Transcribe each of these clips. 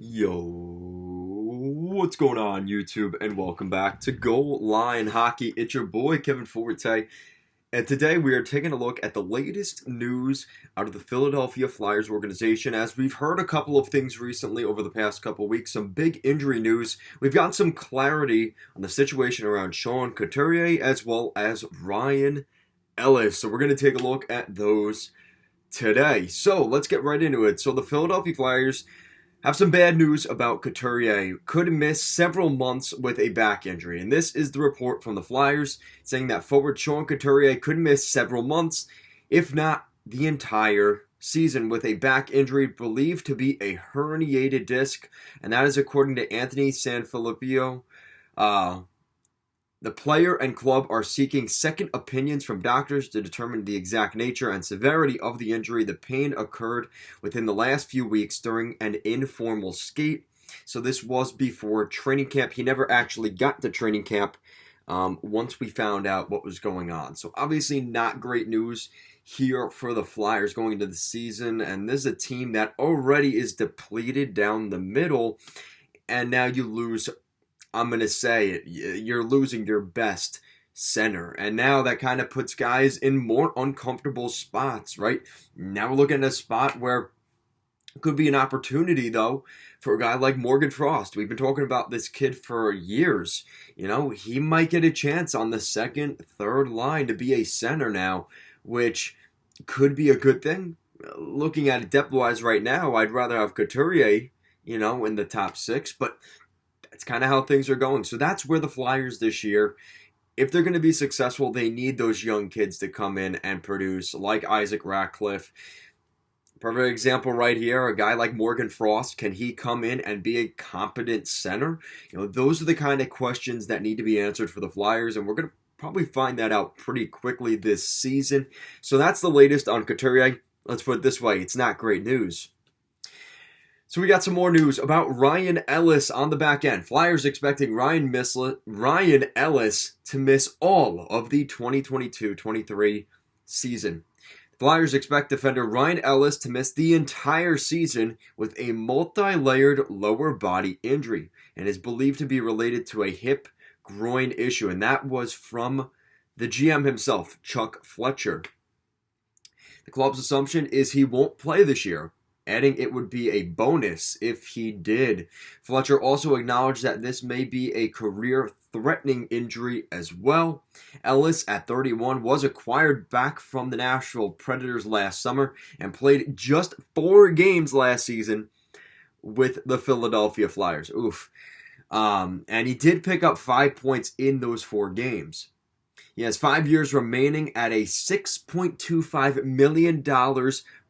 Yo, what's going on, YouTube? And welcome back to Goal Line Hockey. It's your boy, Kevin Forte. And today we are taking a look at the latest news out of the Philadelphia Flyers organization. As we've heard a couple of things recently over the past couple of weeks, some big injury news. We've gotten some clarity on the situation around Sean Couturier as well as Ryan Ellis. So we're going to take a look at those today. So let's get right into it. So the Philadelphia Flyers have some bad news about Couturier. Could miss several months with a back injury. And this is the report from the Flyers saying that forward Sean Couturier could miss several months, if not the entire season, with a back injury believed to be a herniated disc. And that is according to Anthony Sanfilippo. The player and club are seeking second opinions from doctors to determine the exact nature and severity of the injury. The pain occurred within the last few weeks during an informal skate. So this was before training camp. He never actually got to training camp once we found out what was going on. So obviously not great news here for the Flyers going into the season. And this is a team that already is depleted down the middle. And now you lose, I'm going to say it, you're losing your best center. And now that kind of puts guys in more uncomfortable spots, right? Now we're looking at a spot where it could be an opportunity, though, for a guy like Morgan Frost. We've been talking about this kid for years. You know, he might get a chance on the second, third line to be a center now, which could be a good thing. Looking at it depth-wise right now, I'd rather have Couturier, in the top six, but it's kind of how things are going. So that's where the Flyers this year, if they're going to be successful, they need those young kids to come in and produce, like Isaac Ratcliffe. Perfect example right here, a guy like Morgan Frost. Can he come in and be a competent center? Those are the kind of questions that need to be answered for the Flyers, and we're going to probably find that out pretty quickly this season. So that's the latest on Couturier. Let's put it this way, it's not great news. So we got some more news about Ryan Ellis on the back end. Flyers expecting Ryan Ellis to miss all of the 2022-23 season. Flyers expect defender Ryan Ellis to miss the entire season with a multi-layered lower body injury and is believed to be related to a hip groin issue. And that was from the GM himself, Chuck Fletcher. The club's assumption is he won't play this year, adding it would be a bonus if he did. Fletcher also acknowledged that this may be a career-threatening injury as well. Ellis, at 31, was acquired back from the Nashville Predators last summer and played just 4 games last season with the Philadelphia Flyers. And he did pick up 5 points in those 4 games. He has 5 years remaining at a $6.25 million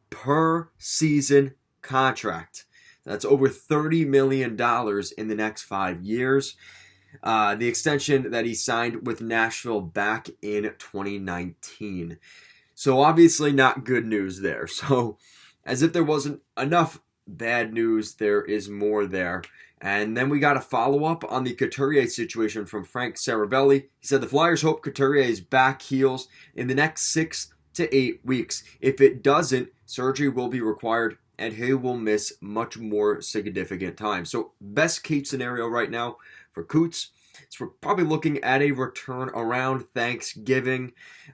per season contract. That's over $30 million in the next 5 years. The extension that he signed with Nashville back in 2019. So obviously not good news there. So as if there wasn't enough bad news, there is more there. And then we got a follow-up on the Couturier situation from Frank Saravelli. He said the Flyers hope Couturier's back heals in the next 6 to 8 weeks. If it doesn't, surgery will be required and he will miss much more significant time. So best case scenario right now for Coots, so we're probably looking at a return around Thanksgiving.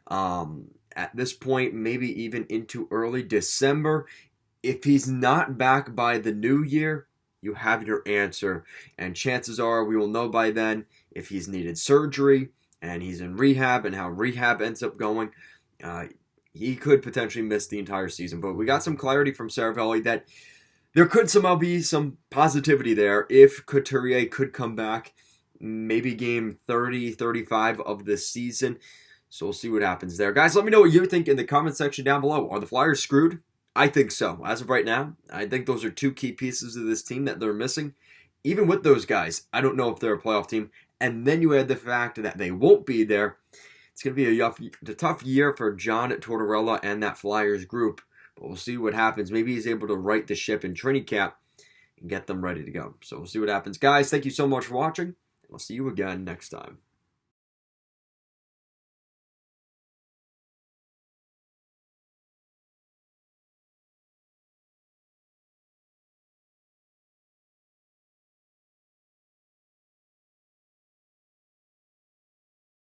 At this point, maybe even into early December. If he's not back by the new year, you have your answer. And chances are we will know by then if he's needed surgery and he's in rehab and how rehab ends up going. He could potentially miss the entire season. But we got some clarity from Saravelli that there could somehow be some positivity there if Couturier could come back maybe game 30, 35 of the season. So we'll see what happens there. Guys, let me know what you think in the comment section down below. Are the Flyers screwed? I think so. As of right now, I think those are 2 key pieces of this team that they're missing. Even with those guys, I don't know if they're a playoff team. And then you add the fact that they won't be there. It's going to be a tough year for John Tortorella and that Flyers group. But we'll see what happens. Maybe he's able to right the ship in training camp and get them ready to go. So we'll see what happens. Guys, thank you so much for watching. I'll see you again next time.